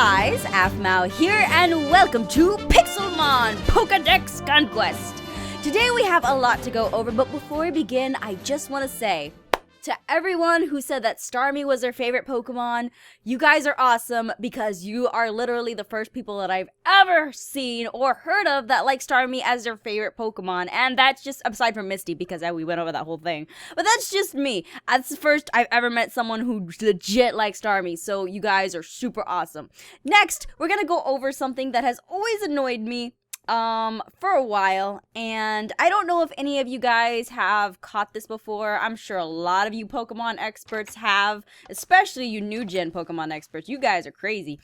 guys, Aphmau here, and welcome to Pixelmon PokéDex Conquest. Today we have a lot to go over, but before we begin, I just want to say to everyone who said that Starmie was their favorite Pokemon, you guys are awesome because you are literally the first people that I've ever seen or heard of that like Starmie as their favorite Pokemon, and that's just aside from Misty because we went over that whole thing. But that's just me. That's the first I've ever met someone who legit likes Starmie, so you guys are super awesome. Next, we're gonna go over something that has always annoyed me for a while, and I don't know if any of you guys have caught this before. I'm sure a lot of you Pokemon experts have, especially you new gen Pokemon experts. You guys are crazy.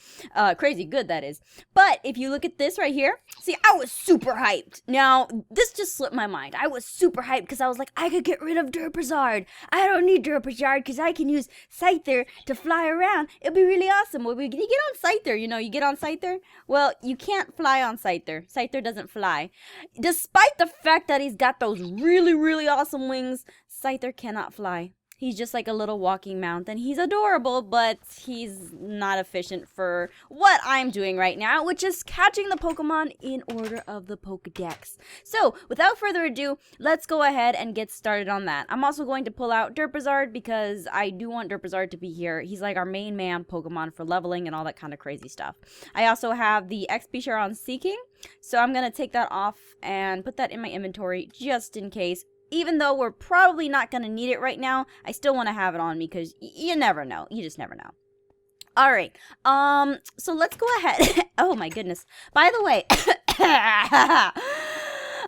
Crazy good, that is. But if you look at this right here, see, I was super hyped. Now, this just slipped my mind. I was super hyped because I was like, I could get rid of Durpazard. I don't need Durpazard because I can use Scyther to fly around. It'll be really awesome. Well, you get on Scyther, you get on Scyther. Well, you can't fly on Scyther. Scyther doesn't fly. Despite the fact that he's got those really, really awesome wings, Scyther cannot fly. He's just like a little walking mountain. He's adorable, but he's not efficient for what I'm doing right now, which is catching the Pokemon in order of the Pokédex. So, without further ado, let's go ahead and get started on that. I'm also going to pull out Durpazard because I do want Durpazard to be here. He's like our main man Pokemon for leveling and all that kind of crazy stuff. I also have the XP share on Seeking, so I'm going to take that off and put that in my inventory just in case. Even though we're probably not going to need it right now, I still want to have it on me because you never know. You just never know. All right. So let's go ahead. Oh my goodness. By the way,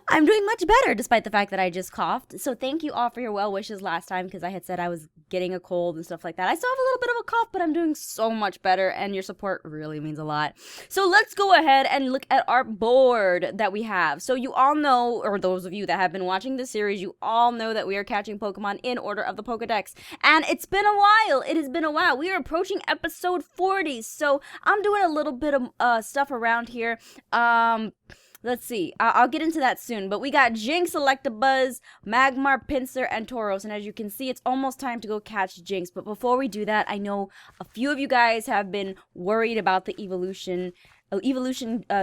I'm doing much better despite the fact that I just coughed. So thank you all for your well wishes last time because I had said I was getting a cold and stuff like that. I still have a little bit of a cough, but I'm doing so much better and your support really means a lot. So let's go ahead and look at our board that we have. So you all know, or those of you that have been watching this series, you all know that we are catching Pokemon in order of the Pokédex. And it's been a while. It has been a while. We are approaching episode 40. So I'm doing a little bit of stuff around here. Let's see. I'll get into that soon. But we got Jinx, Electabuzz, Magmar, Pinsir, and Tauros. And as you can see, it's almost time to go catch Jinx. But before we do that, I know a few of you guys have been worried about the Evolution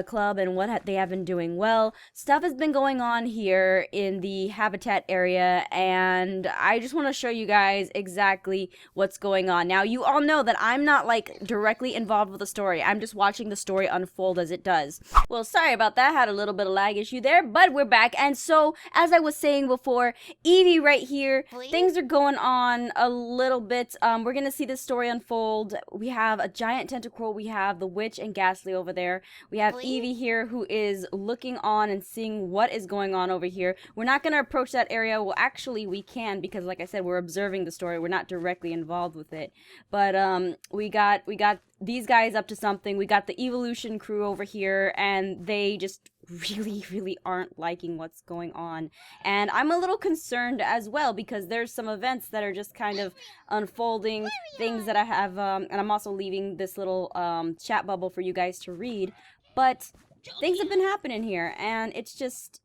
Club and what they have been doing. Well, stuff has been going on here in the habitat area, and I just want to show you guys exactly what's going on. Now, you all know that I'm not like directly involved with the story. I'm just watching the story unfold as it does. Well, sorry about that. Had a little bit of lag issue there, but we're back. And so, as I was saying before, Eevee right here, things are going on a little bit. We're gonna see this story unfold. We have a giant tentacle. We have the witch and Ghastly over there. We have Eevee here who is looking on and seeing what is going on over here. We're not going to approach that area. Well, actually, we can because, like I said, we're observing the story. We're not directly involved with it. But we got these guys up to something. We got the Evolution crew over here, and they just really aren't liking what's going on. And I'm a little concerned as well because there's some events that are just kind of unfolding, things that I have, and I'm also leaving this little chat bubble for you guys to read. But things have been happening here, and it's just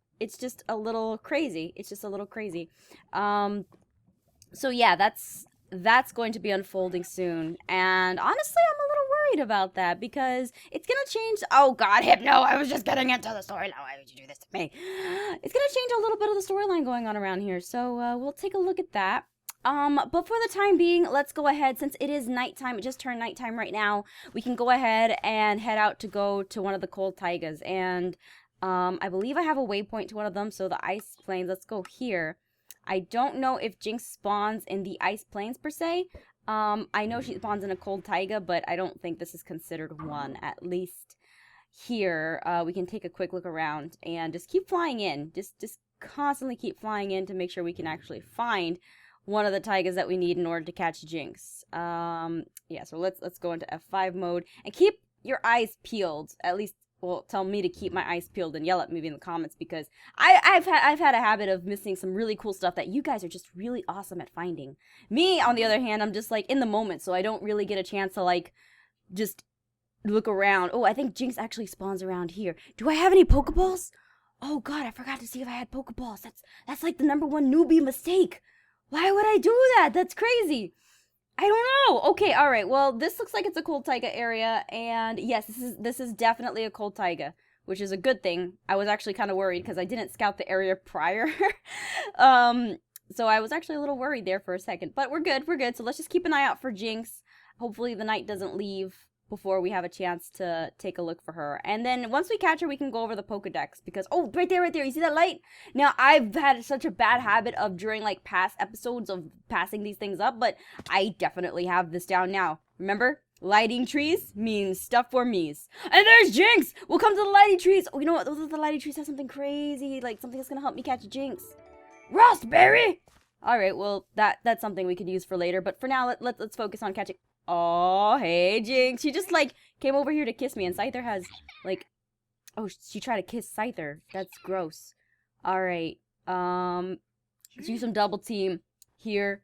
a little crazy. It's just a little crazy. So yeah, that's going to be unfolding soon, and honestly, I'm a little worried about that because it's gonna change. Oh God, Hypno! I was just getting into the storyline. Why would you do this to me? It's gonna change a little bit of the storyline going on around here, so we'll take a look at that. But for the time being, let's go ahead, since it is nighttime, it just turned nighttime right now, we can go ahead and head out to go to one of the cold taigas, and I believe I have a waypoint to one of them, so the ice plains, let's go here. I don't know if Jinx spawns in the ice plains per se. I know she spawns in a cold taiga, but I don't think this is considered one, at least here. We can take a quick look around and just keep flying in, just constantly keep flying in to make sure we can actually find one of the taigas that we need in order to catch Jinx. Yeah, so let's go into F5 mode and keep your eyes peeled. At least, well, tell me to keep my eyes peeled and yell at me in the comments because I've had a habit of missing some really cool stuff that you guys are just really awesome at finding. Me, on the other hand, I'm just like in the moment, so I don't really get a chance to like just look around. Oh, I think Jinx actually spawns around here. Do I have any Pokeballs? Oh God, I forgot to see if I had Pokeballs. That's like the #1 newbie mistake. Why would I do that? That's crazy. I don't know. Okay, all right. Well, this looks like it's a cold taiga area, and yes, this is definitely a cold taiga, which is a good thing. I was actually kind of worried because I didn't scout the area prior. um, so I was actually a little worried there for a second, but we're good. We're good. So let's just keep an eye out for Jinx. Hopefully the knight doesn't leave before we have a chance to take a look for her. And then once we catch her, we can go over the PokéDex because, oh, right there, right there. You see that light? Now, I've had such a bad habit of during like past episodes of passing these things up, but I definitely have this down now. Remember? Lighting trees means stuff for me's. And there's Jinx! We'll come to the lighting trees. Oh, you know what? Those are the lighting trees have something crazy, like something that's gonna help me catch Jinx. Raspberry! Alright, well, that's something we could use for later, but for now, let's focus on catching... Oh, hey, Jinx. She just, like, came over here to kiss me, and Scyther has, like... Oh, she tried to kiss Scyther. That's gross. Alright, let's use some double team here.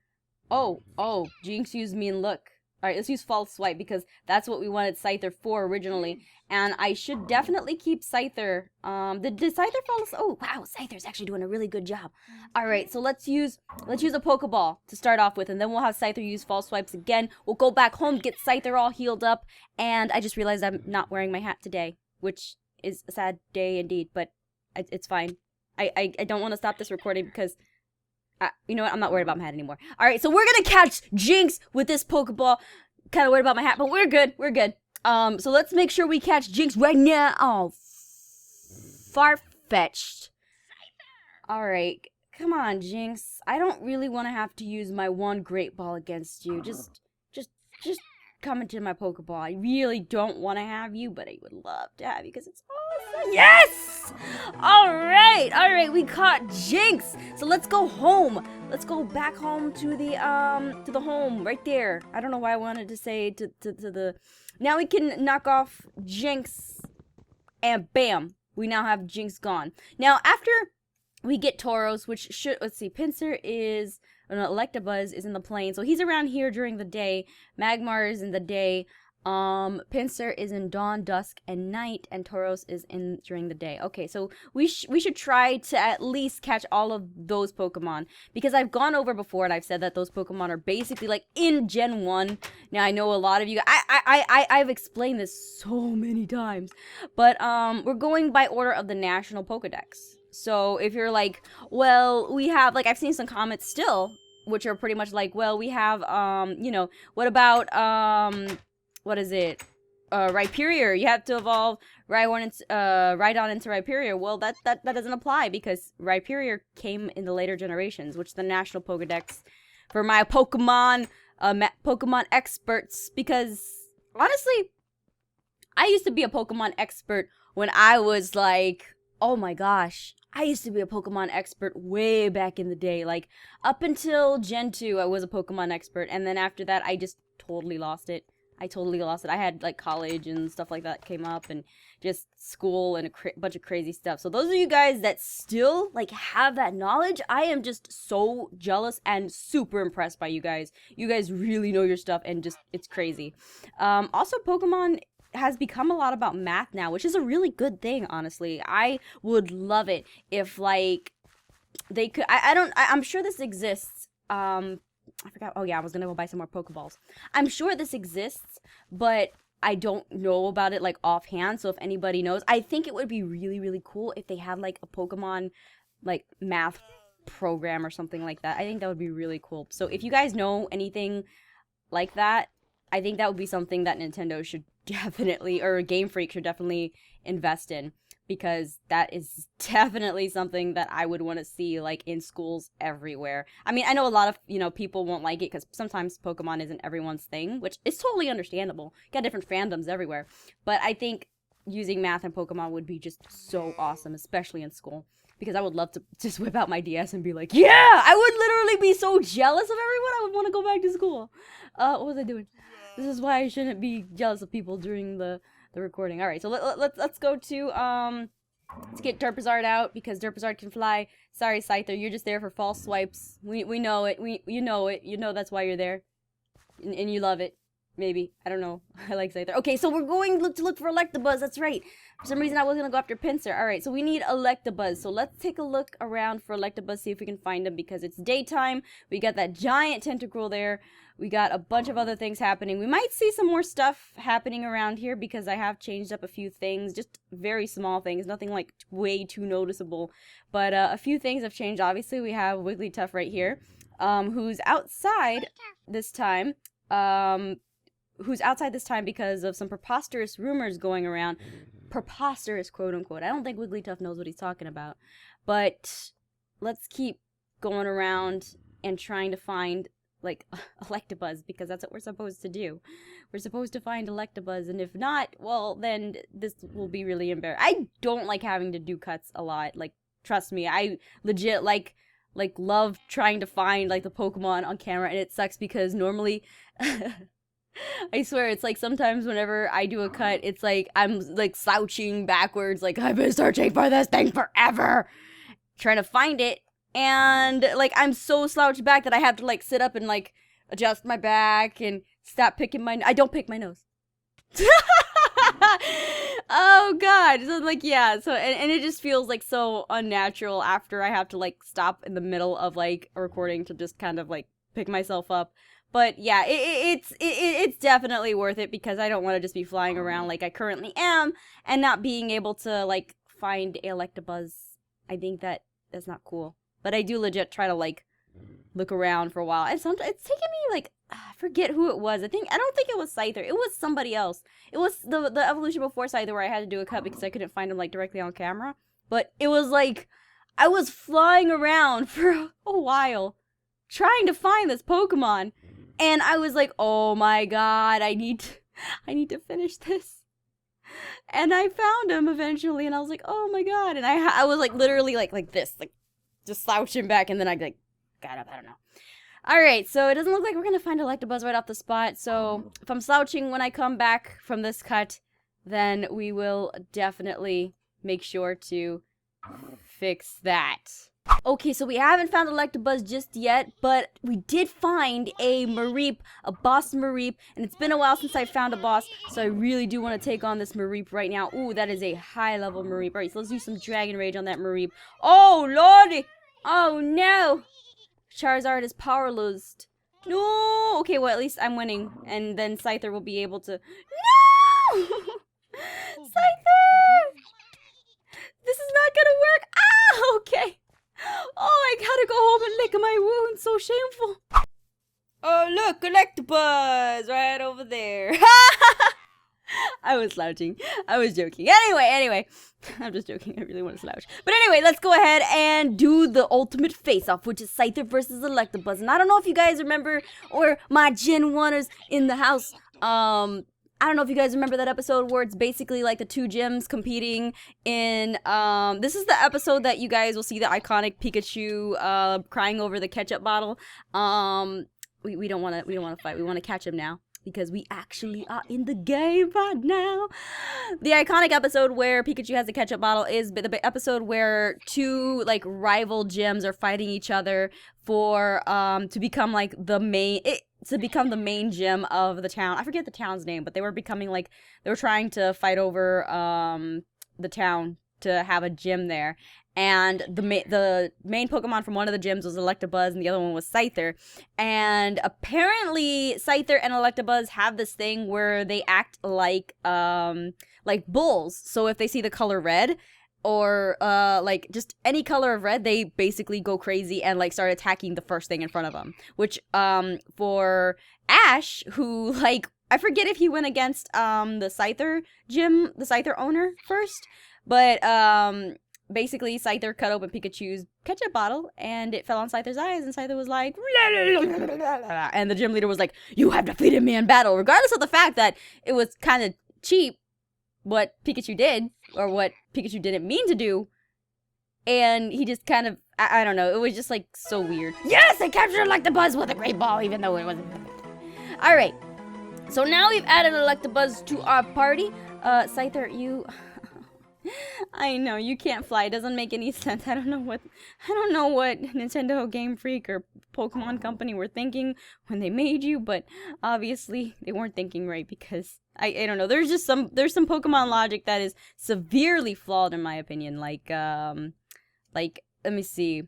Oh, Jinx used me and look. Alright, let's use false swipe because that's what we wanted Scyther for originally. And I should definitely keep Scyther. Did Scyther fall asleep? Oh, wow, Scyther's actually doing a really good job. Alright, so let's use a Pokeball to start off with, and then we'll have Scyther use false swipes again. We'll go back home, get Scyther all healed up, and I just realized I'm not wearing my hat today, which is a sad day indeed, but it's fine. I don't want to stop this recording because... you know what? I'm not worried about my hat anymore. Alright, so we're gonna catch Jinx with this Pokeball. Kind of worried about my hat, but we're good. We're good. So let's make sure we catch Jinx right now. Oh, far-fetched. Alright, come on, Jinx. I don't really want to have to use my one Great Ball against you. Just come into my Pokeball. I really don't want to have you, but I would love to have you because it's awesome. Yes! Alright, we caught Jinx. So let's go home. Let's go back home to the home right there. I don't know why I wanted to say to the... Now we can knock off Jinx and bam, we now have Jinx gone. Now after we get Tauros, which should, let's see, Pinsir is... Electabuzz is in the plain, so he's around here during the day. Magmar is in the day. Pinsir is in dawn, dusk, and night, and Tauros is in during the day. Okay, so we should try to at least catch all of those Pokemon, because I've gone over before and I've said that those Pokemon are basically like in Gen 1. Now I know a lot of you, I've explained this so many times, but we're going by order of the National Pokédex. So if you're like, well, we have, like, I've seen some comments still, which are pretty much like, well, we have, you know, what about, what is it? Rhyperior. You have to evolve Rhydon into Rhyperior. Well, that doesn't apply because Rhyperior came in the later generations, which the National Pokédex for my Pokemon, Pokemon experts, because honestly, I used to be a Pokemon expert when I was like, oh my gosh, I used to be a Pokemon expert way back in the day. Like, up until Gen 2, I was a Pokemon expert, and then after that, I just totally lost it. I had, like, college and stuff like that came up, and just school and a bunch of crazy stuff. So those of you guys that still, like, have that knowledge, I am just so jealous and super impressed by you guys. You guys really know your stuff, and just, it's crazy. Also, Pokemon has become a lot about math now, which is a really good thing, honestly. I would love it if, like, they could... I'm sure this exists. I forgot. Oh, yeah, I was gonna go buy some more Pokeballs. I'm sure this exists, but I don't know about it, like, offhand. So if anybody knows, I think it would be really, really cool if they had, like, a Pokemon, like, math program or something like that. I think that would be really cool. So if you guys know anything like that, I think that would be something that Nintendo should definitely, or Game Freak should definitely invest in, because that is definitely something that I would want to see, like, in schools everywhere. I mean, I know a lot of, you know, people won't like it because sometimes Pokemon isn't everyone's thing, which is totally understandable. Got different fandoms everywhere. But I think using math and Pokemon would be just so awesome, especially in school. Because I would love to just whip out my DS and be like, yeah! I would literally be so jealous of everyone. I would want to go back to school. What was I doing? This is why I shouldn't be jealous of people during the recording. Alright, so let's go to, let's get Derpazard out, because Derpazard can fly. Sorry, Scyther, you're just there for false swipes. We know it. You know it. You know that's why you're there. And you love it. Maybe. I don't know. I like Scyther. Okay, so we're going to look for Electabuzz. That's right. For some reason, I was going to go after Pinsir. Alright, so we need Electabuzz. So let's take a look around for Electabuzz, see if we can find him, because it's daytime. We got that giant tentacruel there. We got a bunch of other things happening. We might see some more stuff happening around here, because I have changed up a few things. Just very small things. Nothing, like, way too noticeable. But a few things have changed. Obviously, we have Wigglytuff right here, who's outside this time. Who's outside this time because of some preposterous rumors going around. Preposterous, quote unquote. I don't think Wigglytuff knows what he's talking about. But let's keep going around and trying to find, like, Electabuzz, because that's what we're supposed to do. We're supposed to find Electabuzz, and if not, well, then this will be really embarrassing. I don't like having to do cuts a lot. Like, trust me, I legit, like love trying to find, like, the Pokemon on camera, and it sucks because normally... I swear, it's like sometimes whenever I do a cut, it's like I'm like slouching backwards, like I've been searching for this thing forever, trying to find it, and like I'm so slouched back that I have to like sit up and like adjust my back and stop picking my. I don't pick my nose. Oh god, so like yeah, so and it just feels like so unnatural after I have to like stop in the middle of like a recording to just kind of like pick myself up. But yeah, it's definitely worth it because I don't want to just be flying around like I currently am and not being able to like find Electabuzz. I think that's not cool. But I do legit try to like look around for a while. And sometimes it's taken me like I forget who it was. I don't think it was Scyther. It was somebody else. It was the evolution before Scyther where I had to do a cut because I couldn't find him like directly on camera. But it was like I was flying around for a while trying to find this Pokemon. And I was like, oh my god, I need to finish this. And I found him eventually, and I was like, oh my god. And I was like literally like this, like just slouching back, and then I like got up, I don't know. Alright, so it doesn't look like we're gonna find Electabuzz right off the spot, so if I'm slouching when I come back from this cut, then we will definitely make sure to fix that. Okay, so we haven't found Electabuzz just yet, but we did find a Mareep, a boss Mareep, and it's been a while since I found a boss, so I really do want to take on this Mareep right now. Ooh, that is a high-level Mareep. Alright, so let's do some Dragon Rage on that Mareep. Oh, lordy! Oh, no! Charizard is powerless. No! Okay, well, at least I'm winning, and then Scyther will be able to... No! Scyther! This is not gonna work! Ah! Okay. Oh, I gotta go home and lick my wound. So shameful. Oh, look, Electabuzz right over there. I was slouching. I was joking. Anyway. I'm just joking. I really want to slouch. But anyway, let's go ahead and do the ultimate face-off, which is Scyther versus Electabuzz. And I don't know if you guys remember, or my Gen 1ers in the house, I don't know if you guys remember that episode where it's basically like the two gyms competing in, this is the episode that you guys will see the iconic Pikachu, crying over the ketchup bottle. We don't want to fight. We want to catch him now because we actually are in the game right now. The iconic episode where Pikachu has the ketchup bottle is the episode where two like rival gyms are fighting each other for, to become like the main, to become the main gym of the town. I forget the town's name, but they were becoming like, they were trying to fight over the town to have a gym there. And the main Pokemon from one of the gyms was Electabuzz, and the other one was Scyther. And apparently, Scyther and Electabuzz have this thing where they act like bulls. So if they see the color red, or like just any color of red, they basically go crazy and like start attacking the first thing in front of them. Which for Ash, who like I forget if he went against the Scyther gym, the Scyther owner first, but basically Scyther cut open Pikachu's ketchup bottle and it fell on Scyther's eyes, and Scyther was like, and the gym leader was like, you have defeated me in battle, regardless of the fact that it was kind of cheap what Pikachu did, or what Pikachu didn't mean to do, and he just kind of, I don't know, it was just like so weird. Yes, I captured Electabuzz with a great ball, even though it wasn't perfect. Alright, so now we've added Electabuzz to our party. Scyther, you... I know, you can't fly. It doesn't make any sense. I don't know what Nintendo Game Freak or Pokemon Company were thinking when they made you, but obviously they weren't thinking right because I don't know. There's some Pokemon logic that is severely flawed in my opinion. Like let me see.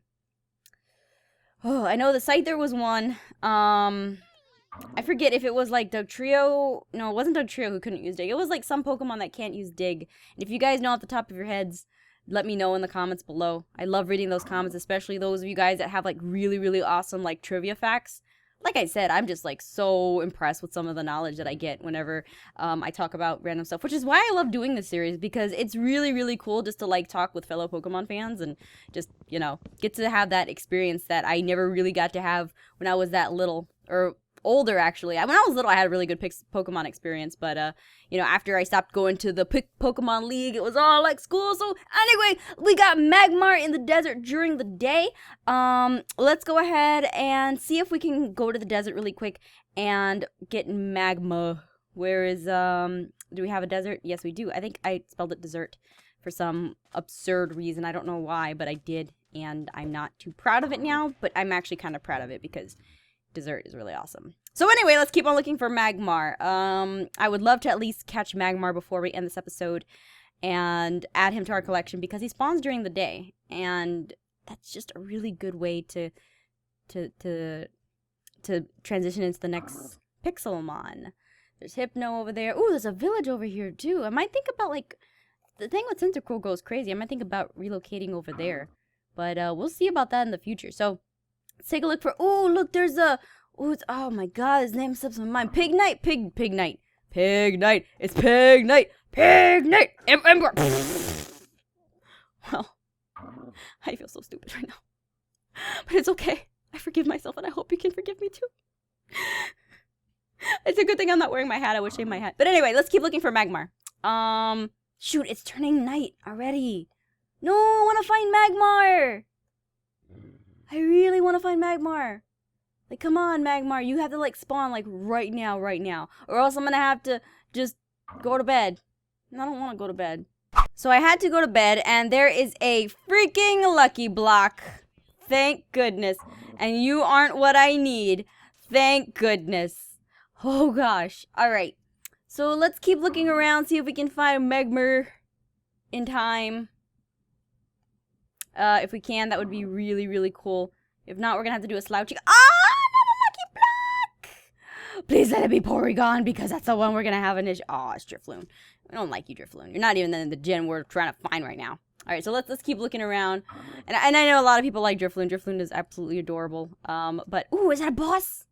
Oh, I know the Scyther was one. I forget if it was like Dugtrio. No, it wasn't Dugtrio who couldn't use Dig. It was like some Pokemon that can't use Dig. And if you guys know off the top of your heads, let me know in the comments below. I love reading those comments, especially those of you guys that have like really, really awesome like trivia facts. Like I said, I'm just like so impressed with some of the knowledge that I get whenever I talk about random stuff, which is why I love doing this series, because it's really, really cool just to like talk with fellow Pokemon fans and just, you know, get to have that experience that I never really got to have when I was that little, or older actually. When I was little, I had a really good Pokemon experience, but you know, after I stopped going to the Pokemon League, it was all like school. So anyway, we got Magmar in the desert during the day. Let's go ahead and see if we can go to the desert really quick and get Magma. Where is do we have a desert? Yes, we do. I think I spelled it desert for some absurd reason. I don't know why, but I did, and I'm not too proud of it now, but I'm actually kind of proud of it because dessert is really awesome. So anyway, let's keep on looking for Magmar. I would love to at least catch Magmar before we end this episode and add him to our collection because he spawns during the day, and that's just a really good way to transition into the next Pixelmon. There's Hypno over there. Ooh, there's a village over here too. I might think about like the thing with Cyndaquil goes crazy. I might think about relocating over there, but we'll see about that in the future. So let's take a look for. Oh, look, there's a. Oh my God, his name slips my mind. Pignite, Pignite. It's Pignite. Ember. Well, I feel so stupid right now, but it's okay. I forgive myself, and I hope you can forgive me too. It's a good thing I'm not wearing my hat. I would shave my hat. But anyway, let's keep looking for Magmar. Shoot, it's turning night already. No, I want to find Magmar. I really want to find Magmar. Like, come on, Magmar. You have to, like, spawn, like, right now. Or else I'm going to have to just go to bed. And I don't want to go to bed. So I had to go to bed, and there is a freaking lucky block. Thank goodness. And you aren't what I need. Thank goodness. Oh, gosh. All right. So let's keep looking around, see if we can find Magmar in time. If we can, that would be really, really cool. If not, we're going to have to do a slouchy. Another lucky block! Please let it be Porygon, because that's the one we're going to have an issue. Oh, it's Drifloon. I don't like you, Drifloon. You're not even in the gen we're trying to find right now. All right, so let's keep looking around. And I know a lot of people like Drifloon. Drifloon is absolutely adorable. But, ooh, is that a boss?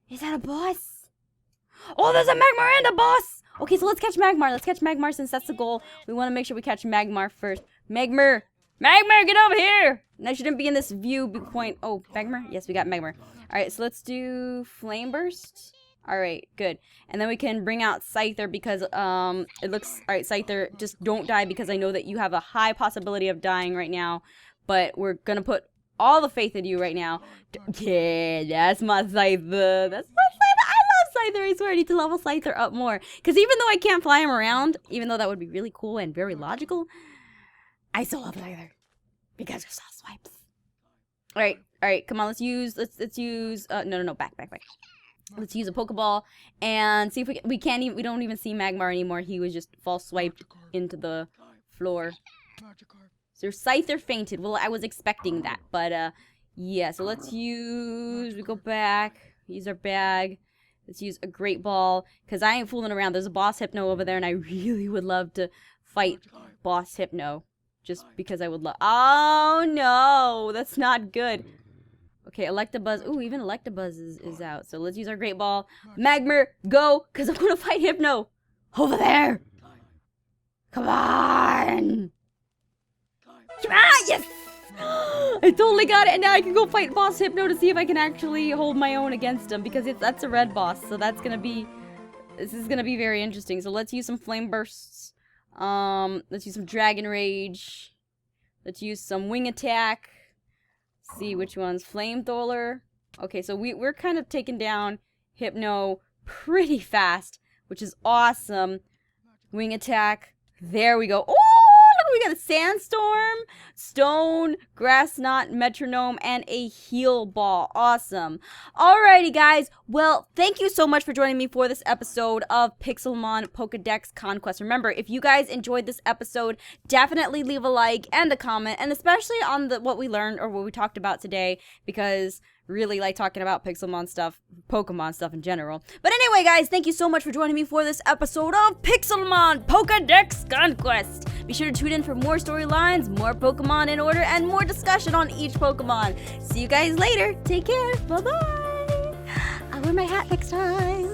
Is that a boss? Oh, there's a Magmar and a boss! Okay, so let's catch Magmar. Let's catch Magmar since that's the goal. We want to make sure we catch Magmar first. Magmar, get over here! And I shouldn't be in this view point. Oh, Magmar? Yes, we got Magmar. Alright, so let's do Flame Burst. Alright, good. And then we can bring out Scyther because, it looks... Alright, Scyther, just don't die because I know that you have a high possibility of dying right now. But we're gonna put all the faith in you right now. Yeah, that's my Scyther. That's my Scyther. I love Scyther. I swear I need to level Scyther up more. Because even though I can't fly him around, even though that would be really cool and very logical, I still love Scyther. Because they're soft swipes. Alright, come on, let's use, no, back. Let's use a Pokeball and see if we don't even see Magmar anymore. He was just false swiped into the floor. So Scyther fainted. Well, I was expecting that, but, yeah, so we go back, use our bag. Let's use a Great Ball, because I ain't fooling around. There's a Boss Hypno over there, and I really would love to fight Boss Hypno. Just because I would love... Oh, no! That's not good. Okay, Electabuzz. Ooh, even Electabuzz is out. So let's use our Great Ball. Magmar, go! Because I'm going to fight Hypno! Over there! Come on! Ah, yes! I totally got it, and now I can go fight Boss Hypno to see if I can actually hold my own against him. Because that's a red boss, so that's going to be... This is going to be very interesting. So let's use some Flame Bursts. Let's use some Dragon Rage. Let's use some Wing Attack. See which one's Flamethrower. Okay, so we're kind of taking down Hypno pretty fast, which is awesome. Wing Attack. There we go. Oh, look We got a Sandstorm, Stone, Grass Knot, Metronome, and a Heal Ball. Awesome. Alrighty, guys. Well, thank you so much for joining me for this episode of Pixelmon PokéDex Conquest. Remember, if you guys enjoyed this episode, definitely leave a like and a comment, and especially on what we learned or what we talked about today, because really like talking about Pixelmon stuff, Pokemon stuff in general. But anyway, guys, thank you so much for joining me for this episode of Pixelmon PokéDex Conquest. Be sure to tune in for more storylines, more Pokemon in order, and more discussion on each Pokemon. See you guys later. Take care. Bye-bye. I'll wear my hat next time.